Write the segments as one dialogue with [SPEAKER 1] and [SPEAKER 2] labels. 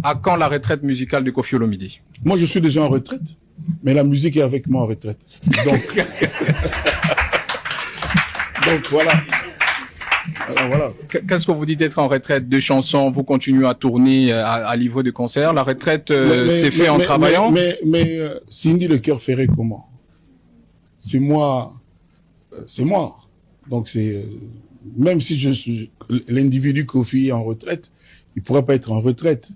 [SPEAKER 1] À quand la retraite musicale de Koffi Olomide?
[SPEAKER 2] Moi, je suis déjà en retraite, mais la musique est avec moi en retraite. Donc, donc voilà. Alors, voilà.
[SPEAKER 1] Qu'est-ce que vous dites d'être en retraite de chansons? Vous continuez à tourner, à livrer des concerts. La retraite s'est faite en travaillant.
[SPEAKER 2] Mais Cindy le cœur ferré comment? C'est moi. C'est moi. Donc c'est même si je suis l'individu Koffi est en retraite, il pourrait pas être en retraite.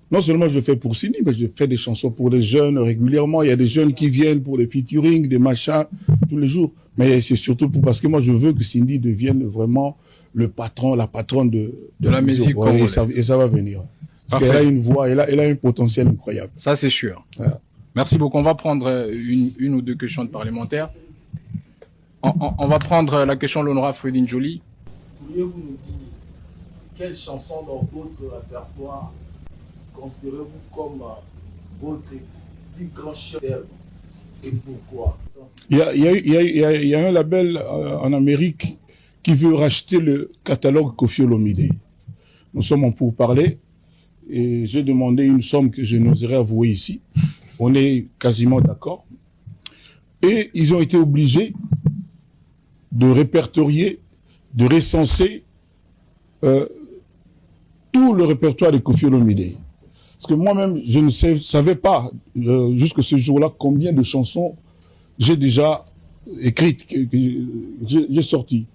[SPEAKER 2] Non seulement je fais pour Cindy, mais je fais des chansons pour les jeunes régulièrement. Il y a des jeunes qui viennent pour des featuring, des machins tous les jours. Mais c'est surtout parce que moi je veux que Cindy devienne vraiment le patron, la patronne de
[SPEAKER 1] la musique.
[SPEAKER 2] Ouais, et ça va venir. Parce qu'elle a une voix, elle a un potentiel incroyable.
[SPEAKER 1] Ça c'est sûr. Ouais. Merci beaucoup. On va prendre une ou deux questions de parlementaires. On va prendre la question de l'honorable Fredine Joly.
[SPEAKER 3] Pourriez-vous nous dire quelle chanson dans votre répertoire considérez-vous comme votre plus grand chef-d'œuvre et pourquoi?
[SPEAKER 2] Il y a un label en Amérique qui veut racheter le catalogue Koffi Olomide. Nous sommes en pourparlers et j'ai demandé une somme que je n'oserais avouer ici. On est quasiment d'accord. Et ils ont été obligés de répertorier, de recenser tout le répertoire de Koffi Olomide. Parce que moi-même, je ne savais pas, jusqu'à ce jour-là, combien de chansons j'ai déjà écrites, que j'ai sorties.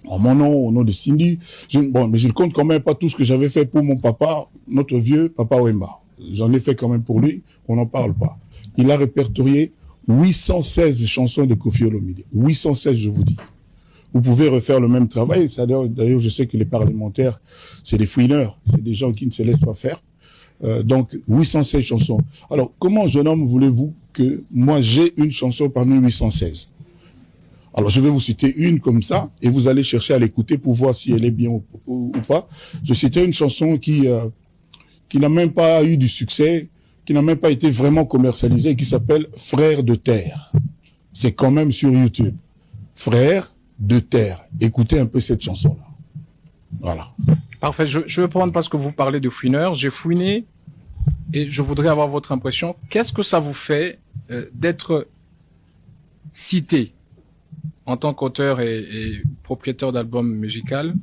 [SPEAKER 2] En mon nom, au nom de Cindy. Mais je ne compte quand même pas tout ce que j'avais fait pour mon papa, notre vieux Papa Wemba. J'en ai fait quand même pour lui, on n'en parle pas. Il a répertorié 816 chansons de Koffi Olomide. 816, je vous dis. Vous pouvez refaire le même travail. D'ailleurs, je sais que les parlementaires, c'est des fouineurs. C'est des gens qui ne se laissent pas faire. Donc, 816 chansons. Alors, comment, jeune homme, voulez-vous que moi, j'ai une chanson parmi 816? Alors, je vais vous citer une comme ça, et vous allez chercher à l'écouter pour voir si elle est bien ou pas. Je citais une chanson qui n'a même pas eu du succès, qui n'a même pas été vraiment commercialisée, qui s'appelle « Frères de terre ». C'est quand même sur YouTube. « Frères de terre ». Écoutez un peu cette chanson-là. Voilà.
[SPEAKER 1] Parfait. Je vais prendre parce que vous parlez de fouineurs. J'ai fouiné et je voudrais avoir votre impression. Qu'est-ce que ça vous fait d'être cité en tant qu'auteur et propriétaire d'album musical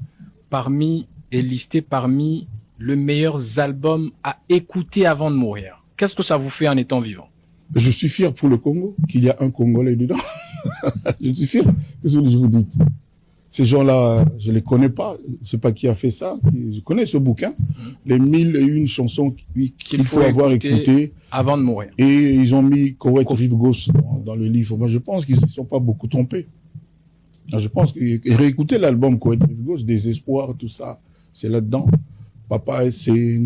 [SPEAKER 1] et listé parmi les meilleurs albums à écouter avant de mourir? Qu'est-ce que ça vous fait en étant vivant?
[SPEAKER 2] Je suis fier pour le Congo, qu'il y a un Congolais dedans. Je suis fier. Qu'est-ce que je vous dis? Ces gens-là, je les connais pas. Je sais pas qui a fait ça. Je connais ce bouquin. Les 1001 chansons qu'il faut avoir écoutées
[SPEAKER 1] avant de mourir.
[SPEAKER 2] Et ils ont mis Koweït Rive Gauche dans le livre. Moi, je pense qu'ils ne sont pas beaucoup trompés. Je pense que réécouter l'album Koweït Rive Gauche, Désespoir, tout ça, c'est là-dedans. Papa, c'est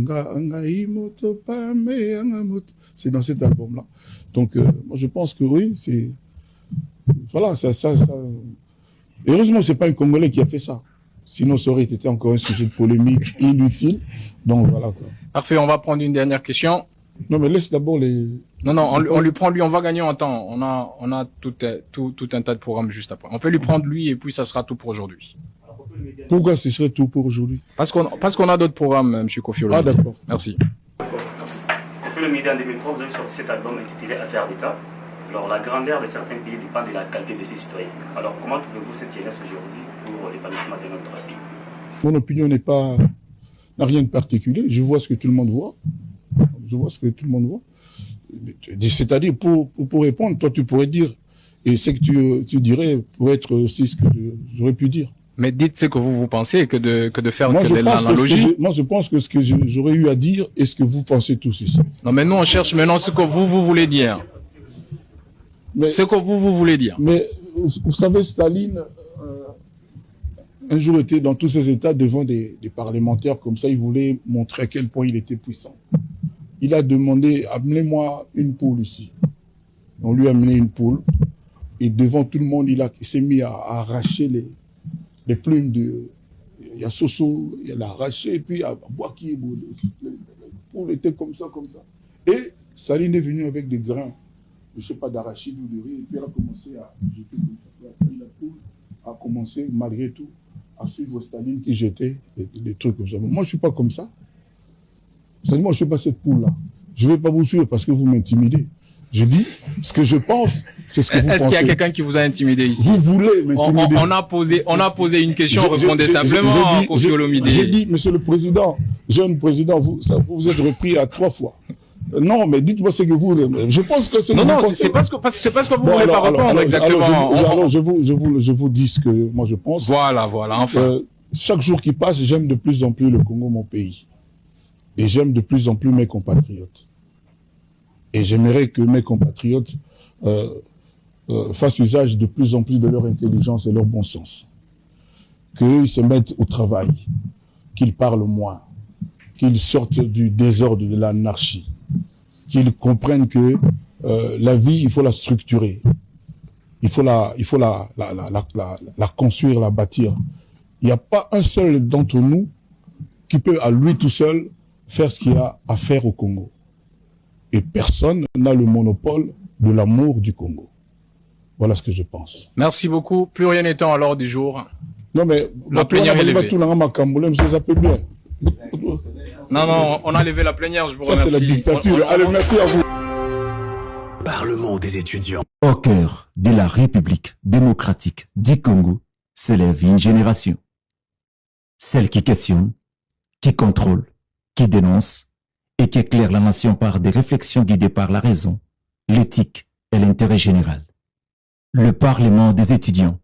[SPEAKER 2] dans cet album-là. Donc, moi, je pense que oui, c'est... Voilà, ça... Heureusement, c'est pas un Congolais qui a fait ça. Sinon, ça aurait été encore un sujet de polémique inutile. Donc, voilà, quoi.
[SPEAKER 1] Parfait, on va prendre une dernière question.
[SPEAKER 2] Non, mais laisse d'abord les...
[SPEAKER 1] Non, on lui prend lui, on va gagner en temps. On a tout un tas de programmes juste après. On peut lui prendre lui et puis ça sera tout pour aujourd'hui.
[SPEAKER 2] Pourquoi ce serait tout pour aujourd'hui?
[SPEAKER 1] Parce qu'on a d'autres programmes, M. Koffi Olomide.
[SPEAKER 2] Ah, d'accord.
[SPEAKER 1] Merci.
[SPEAKER 4] Koffi Olomide, en 2003, vous avez sorti cet album intitulé Affaires d'État. Alors, la grandeur de certains pays dépend de la qualité de ses citoyens. Alors, comment trouvez-vous cette jeunesse aujourd'hui pour l'épanouissement de notre pays?
[SPEAKER 2] Mon opinion n'a rien de particulier. Je vois ce que tout le monde voit. Je vois ce que tout le monde voit. C'est-à-dire, pour répondre, toi, tu pourrais dire, et ce que tu dirais pourrait être aussi ce que j'aurais pu dire.
[SPEAKER 1] Mais dites ce que vous pensez que de faire de l'analogie.
[SPEAKER 2] Moi, je pense que ce que j'aurais eu à dire est ce que vous pensez tous ici.
[SPEAKER 1] Non, mais nous, on cherche maintenant ce que vous voulez dire. C'est que vous voulez dire.
[SPEAKER 2] Mais vous savez, Staline, un jour était dans tous ses états devant des parlementaires comme ça. Il voulait montrer à quel point il était puissant. Il a demandé, amenez-moi une poule ici. On lui a amené une poule. Et devant tout le monde, il s'est mis à arracher les plumes de... Il y a Soso, il l'a arraché, et puis à Boaki, la poule était comme ça. Et Staline est venu avec des grains, je ne sais pas, d'arachide ou de riz, et puis elle a commencé à jeter comme ça. Et après, la poule a commencé, malgré tout, à suivre Staline qui jetait des trucs comme ça. Moi, je ne suis pas comme ça. Moi, je ne suis pas cette poule-là. Je ne vais pas vous suivre parce que vous m'intimidez. Je dis ce que je pense, c'est ce que vous pensez.
[SPEAKER 1] Est-ce qu'il y a quelqu'un qui vous a intimidé ici?
[SPEAKER 2] Vous voulez m'intimider.
[SPEAKER 1] On a posé une question, répondez simplement, Kofi Olomide.
[SPEAKER 2] J'ai dit, monsieur le président, jeune président, vous êtes repris à 3 fois. Non, mais dites-moi ce que vous voulez. Je pense que c'est...
[SPEAKER 1] Non, c'est pas ce que vous voulez pas répondre exactement.
[SPEAKER 2] Alors, je vous dis ce que moi je pense.
[SPEAKER 1] Voilà, enfin.
[SPEAKER 2] Chaque jour qui passe, j'aime de plus en plus le Congo, mon pays. Et j'aime de plus en plus mes compatriotes. Et j'aimerais que mes compatriotes fassent usage de plus en plus de leur intelligence et leur bon sens. Qu'ils se mettent au travail, qu'ils parlent moins, qu'ils sortent du désordre, de l'anarchie, qu'ils comprennent que la vie, il faut la structurer, il faut la construire, la bâtir. Il n'y a pas un seul d'entre nous qui peut à lui tout seul faire ce qu'il a à faire au Congo. Et personne n'a le monopole de l'amour du Congo. Voilà ce que je pense.
[SPEAKER 1] Merci beaucoup. Plus rien n'étant à l'ordre du jour.
[SPEAKER 2] Non, mais
[SPEAKER 1] la plénière est levée. Non, on a levé la plénière, je vous remercie.
[SPEAKER 2] Ça, c'est la dictature. Allez, merci à vous.
[SPEAKER 5] Parlement des étudiants. Au cœur de la République démocratique du Congo s'élève une génération. Celle qui questionne, qui contrôle, qui dénonce et qui éclaire la nation par des réflexions guidées par la raison, l'éthique et l'intérêt général. Le Parlement des étudiants,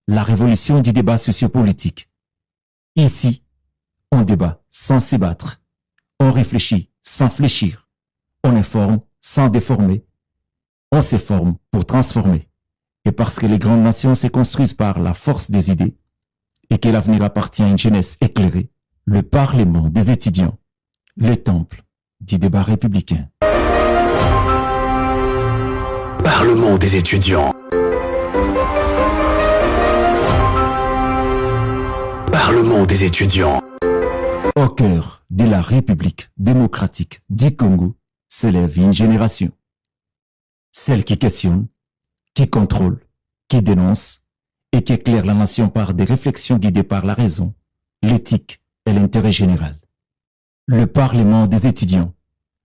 [SPEAKER 5] la révolution du débat sociopolitique. Ici, on débat sans se battre, on réfléchit sans fléchir, on informe sans déformer, on s'informe pour transformer. Et parce que les grandes nations se construisent par la force des idées et que l'avenir appartient à une jeunesse éclairée, le Parlement des étudiants, le temple du débat républicain. Parlement des étudiants. Parlement des étudiants. Au cœur de la République démocratique du Congo s'élève une génération. Celle qui questionne, qui contrôle, qui dénonce et qui éclaire la nation par des réflexions guidées par la raison, l'éthique et l'intérêt général. Le Parlement des étudiants,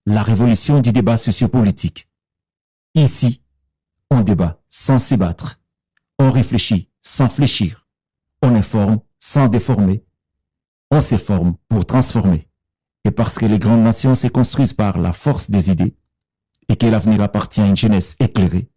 [SPEAKER 5] la révolution du débat sociopolitique. Ici, on débat sans se battre, on réfléchit sans fléchir, on informe sans déformer, on s'informe pour transformer. Et parce que les grandes nations se construisent par la force des idées et que l'avenir appartient à une jeunesse éclairée,